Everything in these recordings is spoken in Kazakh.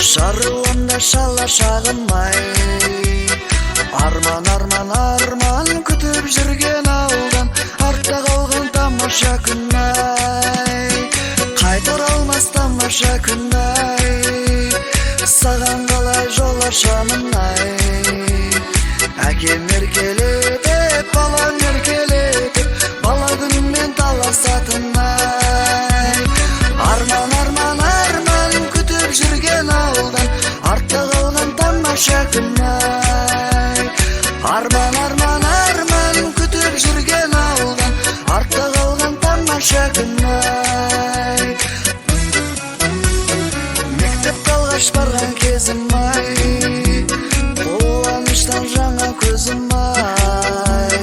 Шаруамда шала шағынмай, арман күтіп жүрген ауылдан артта қалған тамаша күн-ай, қайтар алмас тамаша күн-ай, саған қалай жол ашамын-ай. Әкем еркелетіп, балам еркелетіп, бала күнмен таласатын-ай. Арман күтіп жүрген ауылдан артта қалған тамаша күн-ай. Арман күтіп жүрген ауылдан артта қалған тамаша күн-ай. Мектепке алғаш барған кезім-ай, қуаныштан жаңа көзім-ай.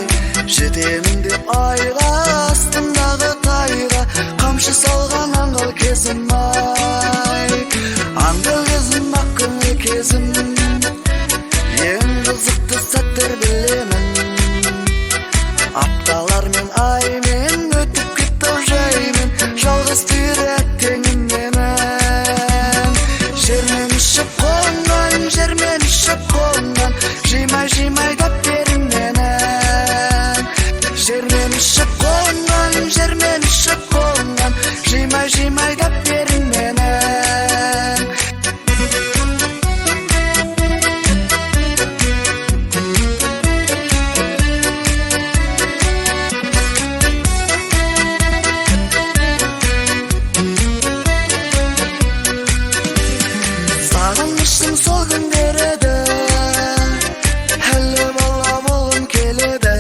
Жетемін деп айға, астымдағы тайға қамшы салған аңғал кезім-ай. Аңғал кезім, ақ көңіл кезім, ең қызықты сәттер білемін. Апталар мен аймен өтіп кетті жаймен, жалғыз түйір әттеңім менің. Жермен ішіп қонған, жермен ішіп қонған, жимай дап берін менің. Жермен ішіп қонған, жермен ішіп қонған, жимай дап берін менің. Сағыныштың сол күндер еді, әлі бала болғым келеді.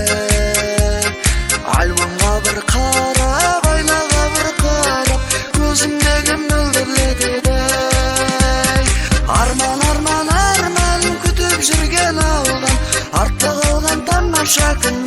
Альбомға бір қарап, айнаға бір қарап, көзімдегі мөлдірлетеді. Арман күтіп жүрген ауылдан артта қалған тамаша күн